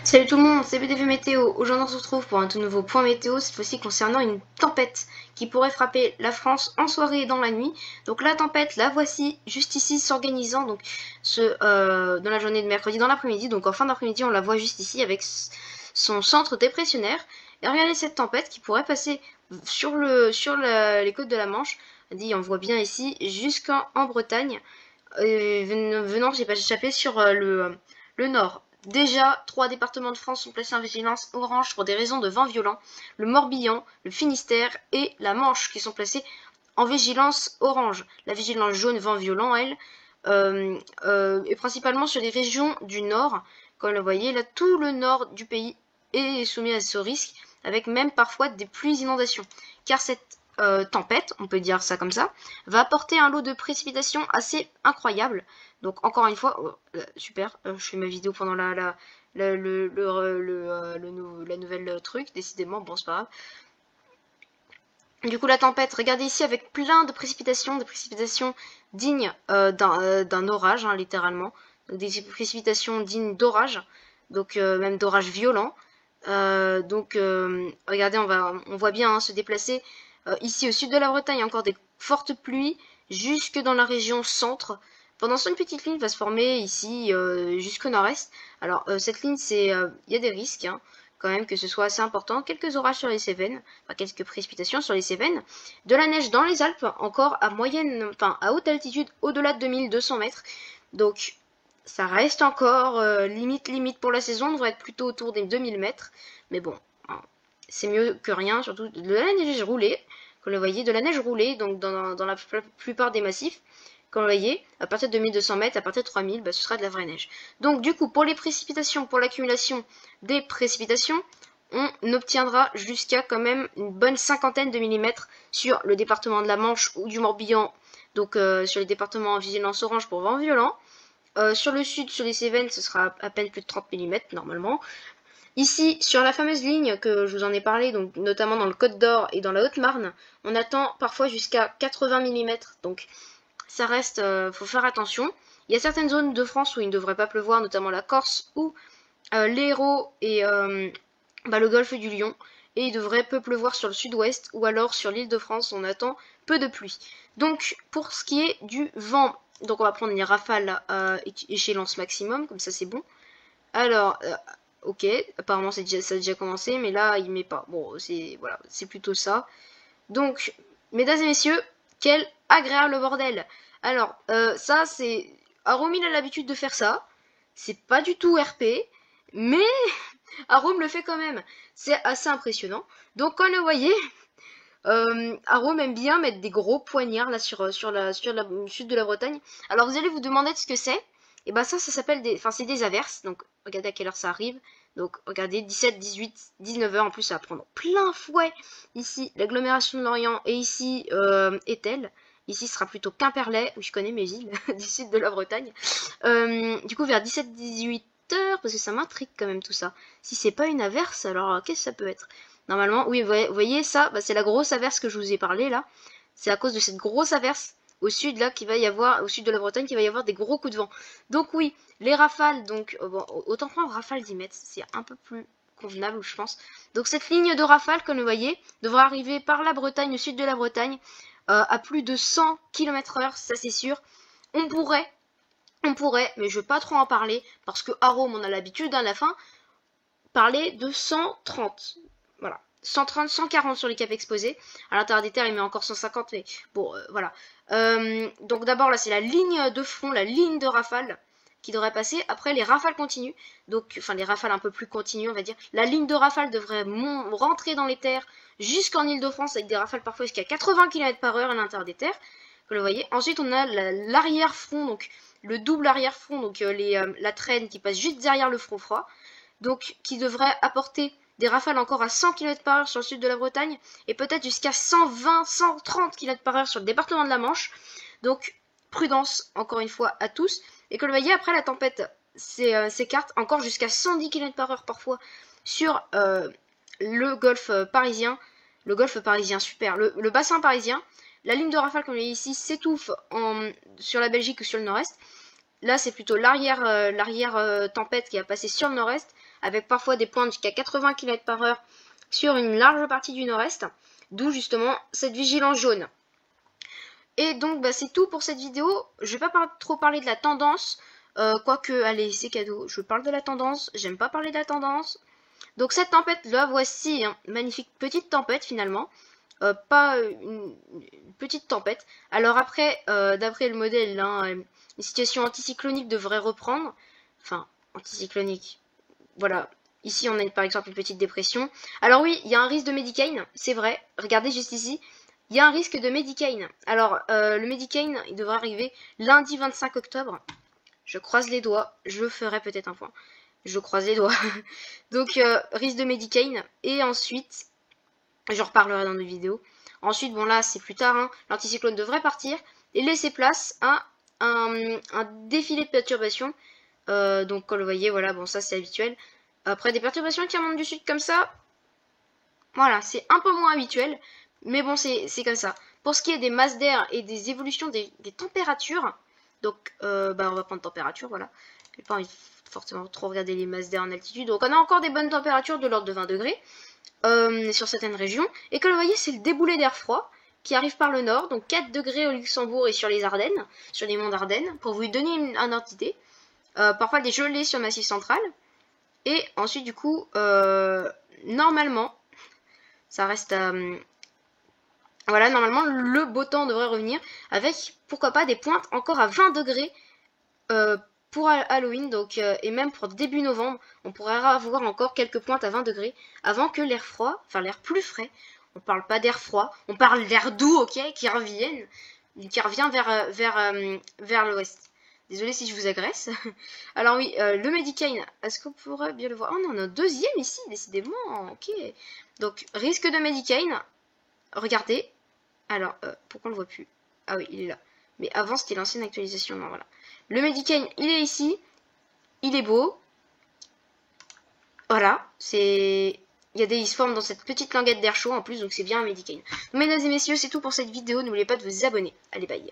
Salut tout le monde, c'est BDV Météo. Aujourd'hui on se retrouve pour un tout nouveau point météo, cette fois-ci concernant une tempête qui pourrait frapper la France en soirée et dans la nuit. Donc la tempête, la voici juste ici s'organisant donc dans la journée de mercredi, dans l'après-midi. Donc en fin d'après-midi on la voit juste ici avec son centre dépressionnaire. Et regardez cette tempête qui pourrait passer sur les côtes de la Manche. On voit bien ici jusqu'en Bretagne, venant, j'ai pas échappé sur le nord. Déjà, 3 départements de France sont placés en vigilance orange pour des raisons de vent violent. Le Morbihan, le Finistère et la Manche qui sont placés en vigilance orange. La vigilance jaune vent violent, elle, est principalement sur les régions du nord. Comme vous voyez, là, tout le nord du pays est soumis à ce risque, avec même parfois des pluies inondations. Car cette tempête, on peut dire ça comme ça, va apporter un lot de précipitations assez incroyable. Donc encore une fois, super, je fais ma vidéo pendant la nouvelle truc, décidément, bon c'est pas grave. Du coup la tempête, regardez ici avec plein de précipitations, des précipitations dignes d'un orage, hein, littéralement. Donc, des précipitations dignes d'orage, donc même d'orage violent. Regardez, on voit bien se déplacer ici au sud de la Bretagne, encore des fortes pluies jusque dans la région centre. Pendant ce temps, une petite ligne va se former ici jusqu'au nord-est. Alors cette ligne, il y a des risques, hein, quand même que ce soit assez important. Quelques orages sur les Cévennes, enfin quelques précipitations sur les Cévennes. De la neige dans les Alpes, encore à à haute altitude, au-delà de 2200 mètres. Donc ça reste encore limite pour la saison. On devrait être plutôt autour des 2000 mètres. Mais bon, hein, c'est mieux que rien, surtout de la neige roulée. Comme vous le voyez, de la neige roulée, donc dans la plupart des massifs. Comme vous voyez, à partir de 1200 mètres, à partir de 3000, ce sera de la vraie neige. Donc du coup, pour les précipitations, pour l'accumulation des précipitations, on obtiendra jusqu'à quand même une bonne cinquantaine de millimètres sur le département de la Manche ou du Morbihan, donc sur les départements en vigilance orange pour vent violent. Sur le sud, sur les Cévennes, ce sera à peine plus de 30 millimètres normalement. Ici, sur la fameuse ligne que je vous en ai parlé, donc notamment dans le Côte d'Or et dans la Haute-Marne, on attend parfois jusqu'à 80 millimètres. Donc ça reste, faut faire attention. Il y a certaines zones de France où il ne devrait pas pleuvoir, notamment la Corse ou l'Hérault et le golfe du Lion. Et il devrait peu pleuvoir sur le sud-ouest ou alors sur l'île de France, on attend peu de pluie. Donc pour ce qui est du vent, donc on va prendre les rafales à échéance maximum, comme ça c'est bon. Alors, ok, apparemment ça a déjà commencé, mais là il met pas. Bon, c'est plutôt ça. Donc, mesdames et messieurs, quel agréable bordel. Alors, ça c'est... Arome il a l'habitude de faire ça. C'est pas du tout RP, mais Arome le fait quand même. C'est assez impressionnant. Donc comme vous voyez, Arome aime bien mettre des gros poignards là sur le sud de la Bretagne. Alors vous allez vous demander ce que c'est. Et ben ça s'appelle c'est des averses. Donc regardez à quelle heure ça arrive. Donc regardez, 17, 18, 19 heures en plus, ça va prendre plein fouet. Ici, l'agglomération de Lorient et ici, Etel. Ici, ce sera plutôt Quimperlé, où je connais mes villes du sud de la Bretagne. Du coup, vers 17, 18 heures, parce que ça m'intrigue quand même tout ça. Si c'est pas une averse, alors qu'est-ce que ça peut être? Normalement, oui, vous voyez ça, c'est la grosse averse que je vous ai parlé là. C'est à cause de cette grosse averse au sud là qu'il va y avoir, au sud de la Bretagne, qu'il va y avoir des gros coups de vent. Donc oui, les rafales, donc bon, autant prendre rafale 10 mètres, c'est un peu plus convenable je pense. Donc cette ligne de rafale, comme vous voyez, devra arriver par la Bretagne, au sud de la Bretagne, à plus de 100 km/h, ça c'est sûr. On pourrait, mais je ne veux pas trop en parler, parce que Arome, on a l'habitude à la fin, parler de 130. Voilà. 130, 140 sur les caps exposés. À l'intérieur des terres, il met encore 150, mais bon, voilà. Donc d'abord, là, c'est la ligne de front, la ligne de rafale qui devrait passer. Après, les rafales continuent. Donc, enfin, les rafales un peu plus continues, on va dire. La ligne de rafale devrait rentrer dans les terres jusqu'en Ile-de-France avec des rafales parfois jusqu'à 80 km/h à l'intérieur des terres. Comme vous voyez. Ensuite, on a l'arrière-front, donc le double arrière-front, donc la traîne qui passe juste derrière le front froid. Donc, qui devrait apporter des rafales encore à 100 km/h sur le sud de la Bretagne et peut-être jusqu'à 120, 130 km/h sur le département de la Manche. Donc, prudence, encore une fois, à tous. Et que vous voyez, après la tempête s'écarte encore jusqu'à 110 km/h parfois sur le golfe parisien. Le golfe parisien, super. Le bassin parisien. La ligne de rafale, comme vous voyez ici, s'étouffe sur la Belgique ou sur le nord-est. Là, c'est plutôt l'arrière tempête qui a passé sur le nord-est. avec parfois des pointes jusqu'à 80 km/h sur une large partie du nord-est, d'où justement cette vigilance jaune. Et donc bah, c'est tout pour cette vidéo. Je vais pas trop parler de la tendance, quoique, allez, c'est cadeau, je parle de la tendance, j'aime pas parler de la tendance. Donc cette tempête là, voici, hein, magnifique petite tempête finalement, pas une petite tempête. Alors après, d'après le modèle, hein, une situation anticyclonique devrait reprendre, enfin anticyclonique, voilà. Ici on a par exemple une petite dépression. Alors oui, il y a un risque de Medicane, c'est vrai, regardez juste ici. Il y a un risque de Medicane. Alors, le Medicane, il devrait arriver lundi 25 octobre. Je croise les doigts. Je ferai peut-être un point. Je croise les doigts. Donc, risque de Medicane. Et ensuite, j'en reparlerai dans des vidéos. Ensuite, bon là, c'est plus tard. Hein, l'anticyclone devrait partir et laisser place à un défilé de perturbations. Donc, comme vous le voyez, voilà, bon, ça c'est habituel. Après, des perturbations qui remontent du sud comme ça, voilà, c'est un peu moins habituel. Mais bon, c'est comme ça. Pour ce qui est des masses d'air et des évolutions des températures, donc bah, on va prendre température, voilà. J'ai pas envie de forcément trop regarder les masses d'air en altitude. Donc on a encore des bonnes températures de l'ordre de 20 degrés sur certaines régions. Et comme vous voyez, c'est le déboulé d'air froid qui arrive par le nord. Donc 4 degrés au Luxembourg et sur les Ardennes, sur les monts d'Ardennes, pour vous donner un ordre d'idée. Parfois des gelées sur le Massif central. Et ensuite, du coup, normalement, ça reste à... voilà, normalement, le beau temps devrait revenir avec, pourquoi pas, des pointes encore à 20 degrés pour Halloween. Donc, et même pour début novembre, on pourrait avoir encore quelques pointes à 20 degrés avant que l'air froid, enfin l'air plus frais, on parle pas d'air froid, on parle d'air doux, ok, qui revient vers l'ouest. Désolé si je vous agresse. Alors oui, le Medicane, est-ce qu'on pourrait bien le voir? Oh, on en a un deuxième ici, décidément, ok. Donc, risque de Medicane, regardez. Alors, pourquoi on le voit plus? Ah oui, il est là. Mais avant, c'était l'ancienne actualisation. Non, voilà. Le Medicane, il est ici. Il est beau. Voilà. C'est... il se forme dans cette petite languette d'air chaud en plus, donc c'est bien un Medicane. Mesdames et messieurs, c'est tout pour cette vidéo. N'oubliez pas de vous abonner. Allez, bye.